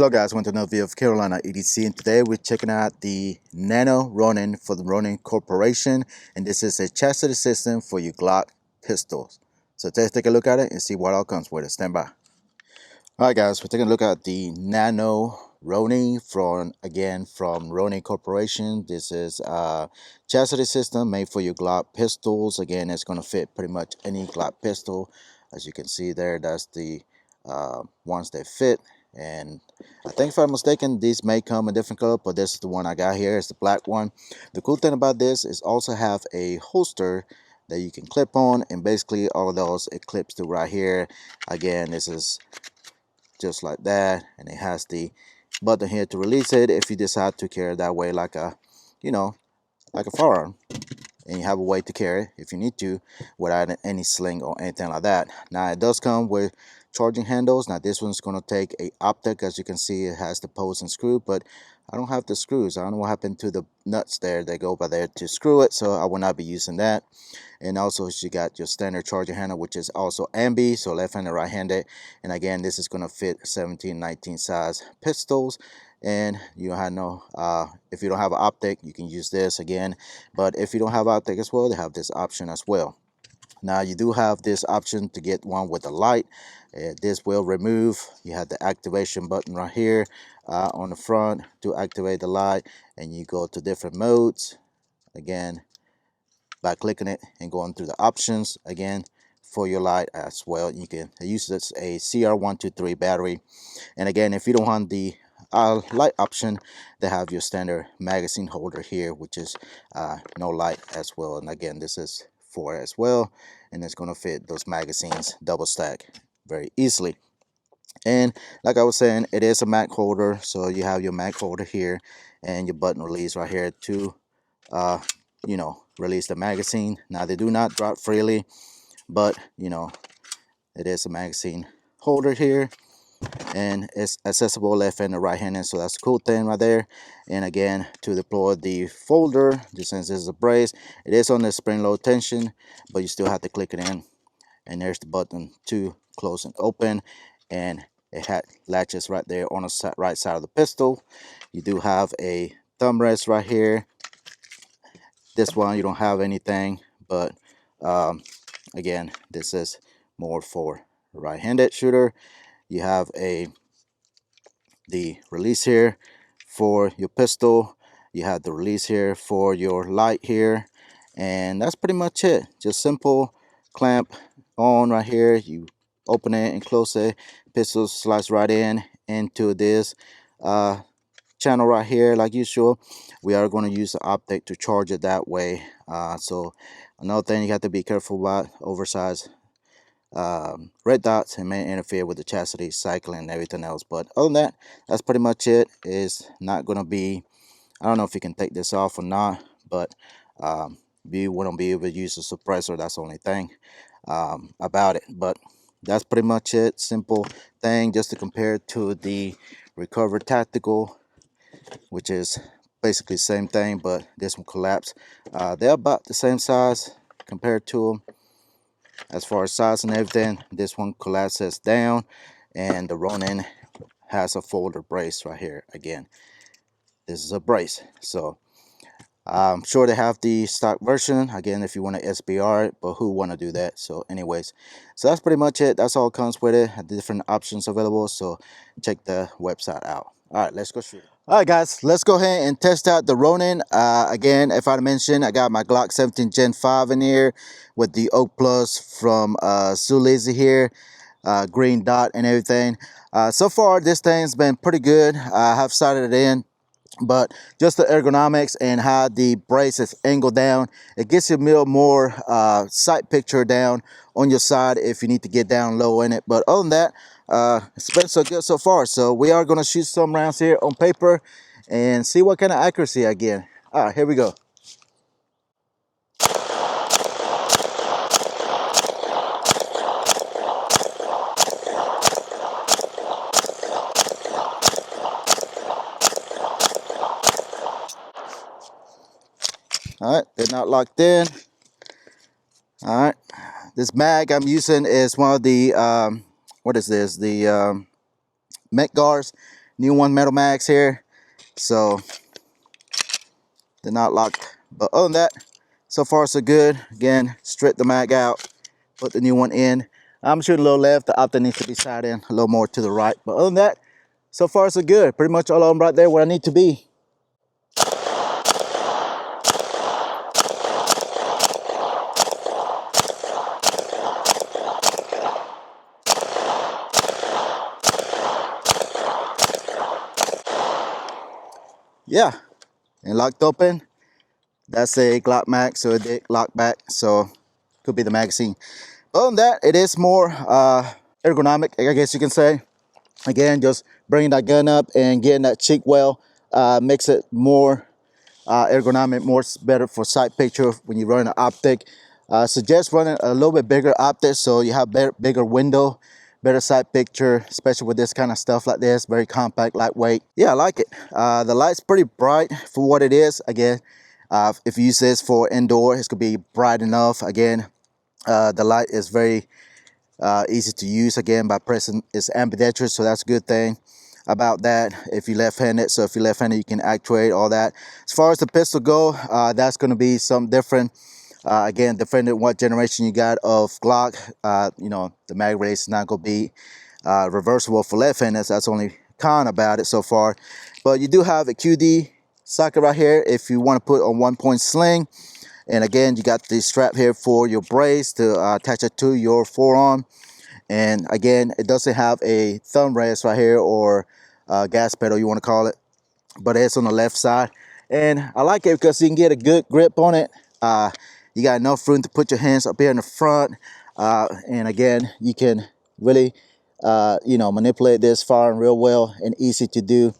Hello guys, welcome to another video of Carolina EDC, and today we're checking out the Nano Roni for the Roni Corporation, and this is a chastity system for your Glock pistols. So let's take a look at it and see what all comes with it. Stand by. Alright guys, we're taking a look at the Nano Roni from Roni Corporation. This is a chastity system made for your Glock pistols. Again, it's going to fit pretty much any Glock pistol. As you can see there, that's the ones that fit. And I think if I'm mistaken, these may come in different color, but this is the one I got here. It's the black one. The cool thing about this is also have a holster that you can clip on, and basically all of those it clips to right here. Again, this is just like that, and it has the button here to release it if you decide to carry it that way, like a like a firearm, and you have a way to carry it if you need to without any sling or anything like that. Now it does come with charging handles. Now this one's going to take a optic. As you can see, it has the post and screw, but I don't have the screws. I don't know what happened to the nuts there. They go by there to screw it, so I will not be using that. And also you got your standard charging handle, which is also ambi, so left-handed, right-handed. And again, this is going to fit 17-19 size pistols. And you have no if you don't have an optic, you can use this again, but if you don't have optic as well, they have this option as well. Now you do have this option to get one with a light. This will remove. You have the activation button right here on the front to activate the light, and you go to different modes again by clicking it and going through the options again for your light as well. You can use this a CR123 battery. And again, if you don't want the light option, they have your standard magazine holder here, which is no light as well. And again, this is for as well, and it's going to fit those magazines double stack very easily. And like I was saying, it is a mag holder, so you have your mag holder here and your button release right here to release the magazine. Now they do not drop freely, but it is a magazine holder here, and it's accessible left and right handed, so that's a cool thing right there. And again, to deploy the folder, just since this is a brace, it is on the spring load tension, but you still have to click it in, and there's the button to close and open, and it latches right there on the right side of the pistol. You do have a thumb rest right here. This one you don't have anything, but again, this is more for right-handed shooter. You have the release here for your pistol. You have the release here for your light here, and that's pretty much it. Just simple clamp on right here. You open it and close it. Pistol slides right into this channel right here like usual. We are going to use the optic to charge it that way. So another thing you have to be careful about, oversized red dots, and may interfere with the chastity cycling and everything else. But other than that, that's pretty much it. It's not going to be, I don't know if you can take this off or not, but you wouldn't be able to use the suppressor. That's the only thing about it. But that's pretty much it. Simple thing, just to compare it to the Recover Tactical, which is basically the same thing, but this one collapsed. They're about the same size compared to them as far as size and everything. This one collapses down, and the Ronin has a folder brace right here. Again, this is a brace, so I'm sure they have the stock version again if you want to SBR it, but who want to do that? So anyways, so that's pretty much it. That's all comes with it. The different options available, so check the website out. All right, let's go shoot. All right, guys, let's go ahead and test out the Ronin. Again, if I mentioned, I got my Glock 17 Gen 5 in here with the Oak Plus from Zulizzi here, green dot and everything. So far, this thing's been pretty good. I have sighted it in, but just the ergonomics and how the brace is angled down, it gets you a more sight picture down on your side if you need to get down low in it. But other than that, it's been so good so far. So we are going to shoot some rounds here on paper and see what kind of accuracy I get. All right, here we go. All right, they're not locked in. All right, this mag I'm using is one of the what is this, the Met guards. new one metal mags here, so they're not locked. But other than that, so far so good. Again, strip the mag out, put the new one in. I'm shooting a little left. The optic needs to be side in, a little more to the right. But other than that, so far so good. Pretty much all of them right there where I need to be. Yeah, and locked open. That's a Glock mag, so it did lock back, so could be the magazine. Other than that, it is more ergonomic, I guess you can say. Again, just bringing that gun up and getting that cheek well makes it more ergonomic, more better for sight picture when you run an optic. Suggest running a little bit bigger optic so you have bigger window, better sight picture, especially with this kind of stuff like this. Very compact, lightweight. Yeah, I like it. The light's pretty bright for what it is. Again, if you use this for indoor, it's gonna be bright enough. Again, the light is very easy to use. Again, by pressing, it's ambidextrous, so that's a good thing about that. If you're left-handed, so if you're left-handed, you can actuate all that. As far as the pistol go, that's going to be something different. Again, depending on what generation you got of Glock, you know, the mag release is not going to be reversible for left-handed. That's the only con about it so far. But you do have a QD socket right here if you want to put a 1-point sling. And again, you got the strap here for your brace to attach it to your forearm. And again, it doesn't have a thumb rest right here, or gas pedal, you want to call it, but it's on the left side. And I like it because you can get a good grip on it. You got enough room to put your hands up here in the front. And again, you can really, you know, manipulate this firing real well and easy to do.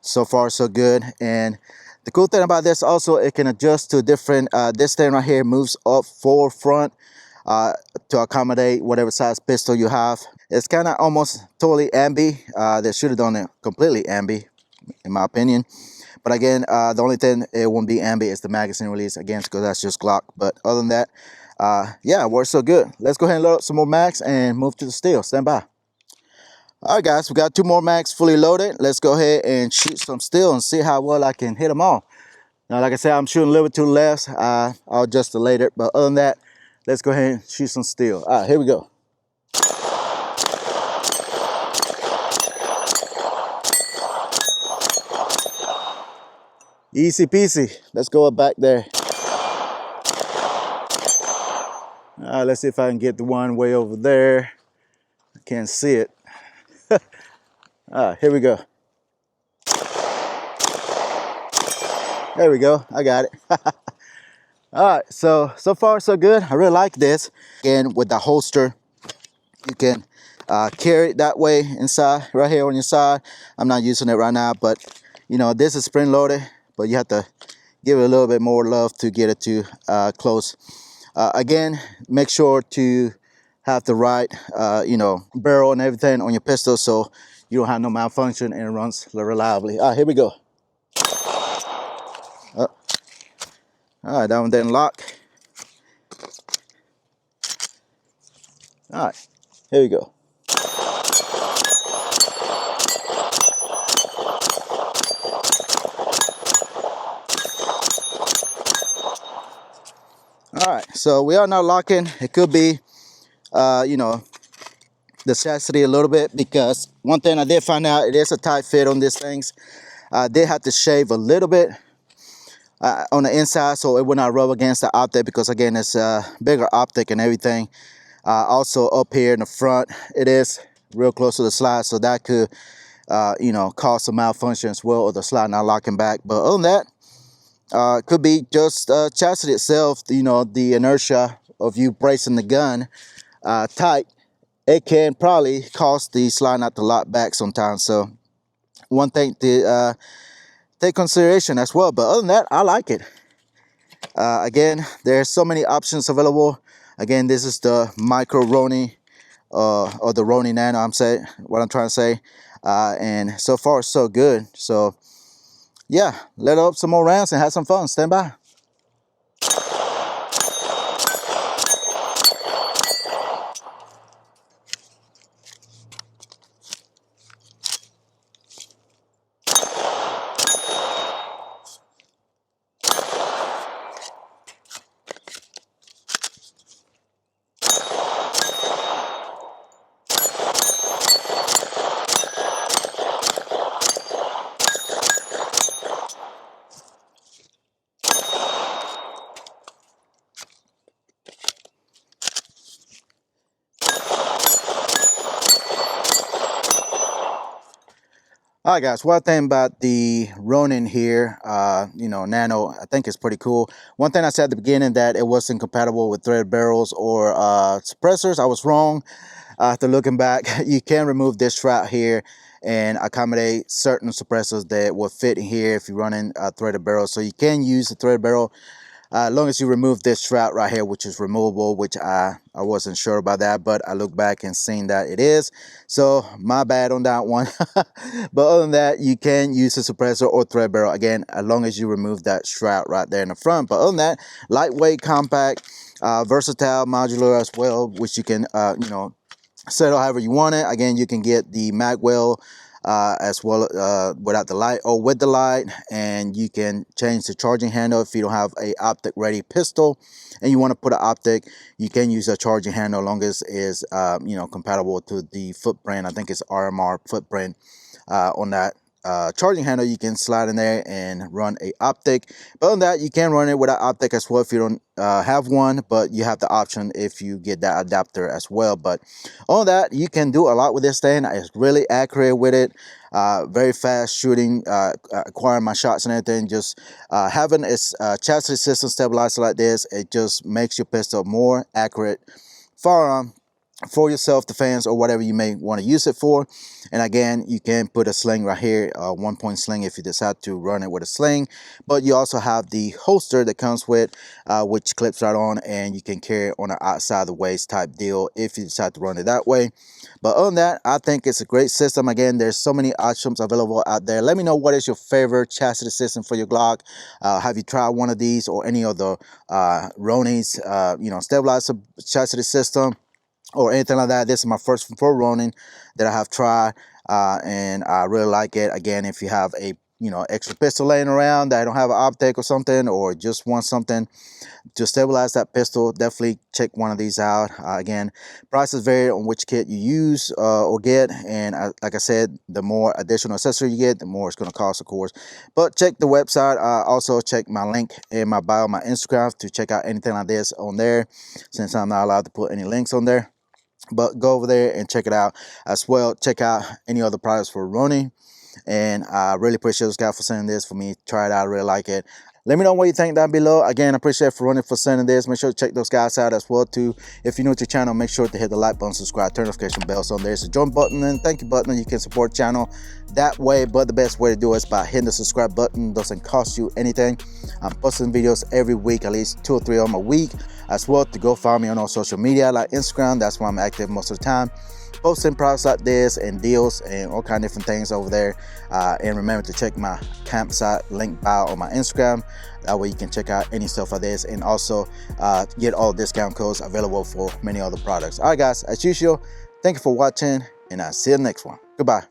So far, so good. And the cool thing about this also, it can adjust to different, this thing right here moves up forward, front, to accommodate whatever size pistol you have. It's kind of almost totally ambi. They should have done it completely ambi, in my opinion. But again, the only thing it won't be ambi is the magazine release, again, because that's just Glock. But other than that, yeah, it works so good. Let's go ahead and load up some more mags and move to the steel. Stand by. All right, guys, we got 2 more mags fully loaded. Let's go ahead and shoot some steel and see how well I can hit them all. Now, like I said, I'm shooting a little bit to the left. I'll adjust it later. But other than that, let's go ahead and shoot some steel. All right, here we go. Easy peasy. Let's go up back there. Let's see if I can get the one way over there. I can't see it. Here we go. There we go. I got it. All right, so far so good. I really like this. Again, with the holster, you can carry it that way inside, right here on your side. I'm not using it right now, but you know, this is spring loaded, but you have to give it a little bit more love to get it to close. Again, make sure to have the right, you know, barrel and everything on your pistol so you don't have no malfunction and it runs reliably. All right, here we go. All right, that one didn't lock. All right, here we go. All right, so we are now locking. It could be, you know, the chastity a little bit, because one thing I did find out, it is a tight fit on these things. I did have to shave a little bit on the inside so it would not rub against the optic, because again, it's a bigger optic and everything. Also up here in the front, it is real close to the slide, so that could, you know, cause some malfunction as well, or the slide not locking back. But other than that, could be just chastity itself, you know, the inertia of you bracing the gun tight. It can probably cause the slide not to lock back sometimes. So one thing to take consideration as well. But other than that, I like it. Again, there's so many options available. Again, this is the Micro Roni, or the Roni Nano, I'm saying what I'm trying to say. And so far, so good. So yeah, let up some more rounds and have some fun. Stand by. All right, guys, one thing about the Ronin here, Nano, I think it's pretty cool. One thing I said at the beginning that it wasn't compatible with threaded barrels or suppressors, I was wrong. After looking back, you can remove this strap here and accommodate certain suppressors that will fit in here if you're running a threaded barrel. So you can use the threaded barrel as long as you remove this strap right here, which is removable, which I wasn't sure about that, but I look back and seen that it is. So my bad on that one. But other than that, you can use a suppressor or thread barrel, again, as long as you remove that strap right there in the front. But other than that, lightweight, compact, versatile, modular as well, which you can, set it however you want it. Again, you can get the mag well as well without the light or with the light, and you can change the charging handle if you don't have a Optic-Ready pistol and you want to put an optic. You can use a charging handle as long as is compatible to the footprint. I think it's RMR footprint on that charging handle. You can slide in there and run a optic. But other than that, you can run it without optic as well if you don't have one, but you have the option if you get that adapter as well. But all that, you can do a lot with this thing. It's really accurate with it, very fast shooting, acquiring my shots and everything. Just having its chassis system stabilizer like this, it just makes your pistol more accurate firearm for your self-defense or whatever you may want to use it for. And again, you can put a sling right here, a 1-point sling if you decide to run it with a sling. But you also have the holster that comes with, which clips right on, and you can carry it on the outside of the waist type deal if you decide to run it that way. But other than that, I think it's a great system. Again, there's so many options available out there. Let me know what is your favorite chassis system for your Glock. Have you tried one of these or any of the Roni's, stabilizer chassis system or anything like that? This is my first for Ronin that I have tried, and I really like it. Again, if you have a extra pistol laying around that don't have an optic or something, or just want something to stabilize that pistol, definitely check one of these out. Again, prices vary on which kit you use or get, and like I said, the more additional accessory you get, the more it's going to cost, of course. But check the website. Also check my link in my bio, my Instagram, to check out anything like this on there, since I'm not allowed to put any links on there. But go over there and check it out as well. Check out any other products for Roni. And I really appreciate those guys for sending this for me. Try it out. I really like it. Let me know what you think down below. Again, I appreciate for Roni for sending this. Make sure to check those guys out as well too. If you're new to the channel, make sure to hit the like button, subscribe, turn notification bells on. There's a join button and thank you button. You can support the channel that way. But the best way to do it is by hitting the subscribe button. It doesn't cost you anything. I'm posting videos every week, at least 2 or 3 of them a week. As well, to go follow me on all social media like Instagram. That's where I'm active most of the time, posting products like this and deals and all kind of different things over there. And remember to check my campsite link bio on my Instagram. That way you can check out any stuff like this, and also get all discount codes available for many other products. All right, guys, as usual, thank you for watching, and I'll see you in the next one. Goodbye.